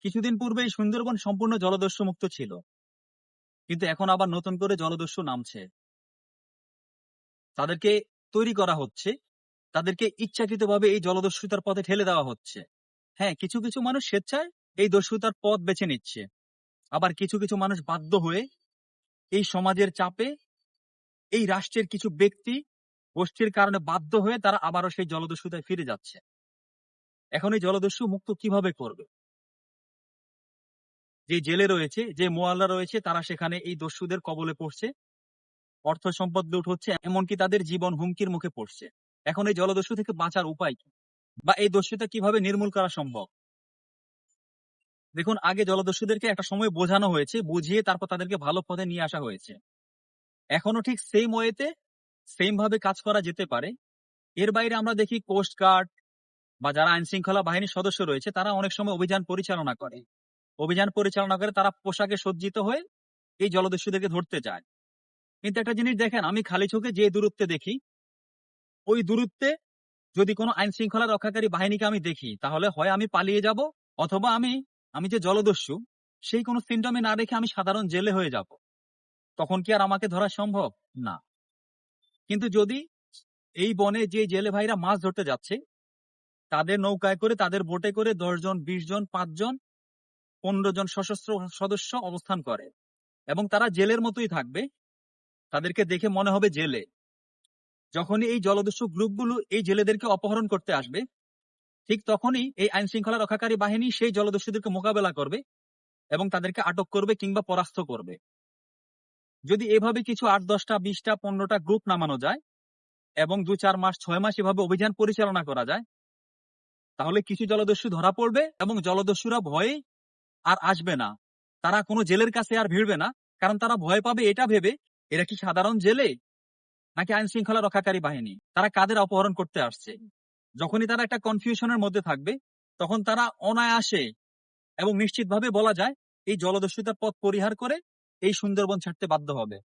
কিছুদিন পূর্বে এই সুন্দরবন সম্পূর্ণ জলদস্যু মুক্ত ছিল, কিন্তু এখন আবার নতুন করে জলদস্যু নামছে। তাদেরকে তৈরি করা হচ্ছে, তাদেরকে ইচ্ছাকৃতভাবে এই জলদস্যুতার পথে ঠেলে দেওয়া হচ্ছে। হ্যাঁ, কিছু কিছু মানুষ স্বেচ্ছায় এই দস্যুতার পথ বেছে নিচ্ছে, আবার কিছু কিছু মানুষ বাধ্য হয়ে এই সমাজের চাপে, এই রাষ্ট্রের কিছু ব্যক্তি গোষ্ঠীর কারণে বাধ্য হয়ে তারা আবারও সেই জলদস্যুতায় ফিরে যাচ্ছে। এখন এই জলদস্যু মুক্ত কিভাবে করবে? যে জেলে রয়েছে, যে মোয়াল্লা রয়েছে, তারা সেখানে এই দস্যুদের কবলে পড়ছে, অর্থ সম্পদ লুট হচ্ছে, এমনকি তাদের জীবন হুমকির মুখে পড়ছে। এখন এই জলদস্যু থেকে বাঁচার উপায় কি, বা এই দস্যুতা কিভাবে নির্মূল করা সম্ভব? দেখুন, আগে জলদস্যুদেরকে একটা সময় বোঝানো হয়েছে, বুঝিয়ে তারপর তাদেরকে ভালো পথে নিয়ে আসা হয়েছে। এখনো ঠিক সেম ওয়েতে, সেম ভাবে কাজ করা যেতে পারে। এর বাইরে আমরা দেখি কোস্ট গার্ড বা যারা আইন শৃঙ্খলা বাহিনীর সদস্য রয়েছে, তারা অনেক সময় অভিযান পরিচালনা করে। তারা পোশাকে সজ্জিত হয়ে এই জলদস্যুদেরকে ধরতে যায়। কিন্তু একটা জিনিস দেখেন, আমি খালি চোখে যে দূরত্বে দেখি, ওই দূরত্বে যদি কোনো আইন শৃঙ্খলা রক্ষাকারী বাহিনীকে আমি দেখি, তাহলে হয় আমি পালিয়ে যাব, অথবা আমি যে জলদস্যু, সেই কোনো সিমটমে না রেখে আমি সাধারণ জেলে হয়ে যাব। তখন কি আর আমাকে ধরা সম্ভব? না। কিন্তু যদি এই বনে যে জেলে ভাইরা মাছ ধরতে যাচ্ছে, তাদের নৌকায় করে, তাদের বোটে করে 10 জন, 20 জন, 5 জন, 15 জন সশস্ত্র সদস্য অবস্থান করে, এবং তারা জেলের মতোই থাকবে, তাদেরকে দেখে মনে হবে জেলে। যখনই এই জলদস্যু গ্রুপগুলো এই জেলেদেরকে অপহরণ করতে আসবে, ঠিক তখনই এই আইন শৃঙ্খলা রক্ষাকারী বাহিনী সেই জলদস্যুদেরকে মোকাবেলা করবে এবং তাদেরকে আটক করবে কিংবা পরাস্ত করবে। যদি এভাবে কিছু 8, 10টা, 20টা, 15টা গ্রুপ নামানো যায় এবং 2-4 মাস, 6 মাস এভাবে অভিযান পরিচালনা করা যায়, তাহলে কিছু জলদস্যু ধরা পড়বে এবং জলদস্যুরা ভয়ে আর আসবে না। তারা কোনো জেলের কাছে আর ভিড়বে না, কারণ তারা ভয় পাবে এটা ভেবে, এরা কি সাধারণ জেলে নাকি আইন শৃঙ্খলা রক্ষাকারী বাহিনী, তারা কাদের অপহরণ করতে আসছে। যখনই তারা একটা কনফিউশনের মধ্যে থাকবে, তখন তারা অনায়াসে এবং নিশ্চিতভাবে বলা যায় এই জলদস্যুতার পথ পরিহার করে এই সুন্দরবন ছাড়তে বাধ্য হবে।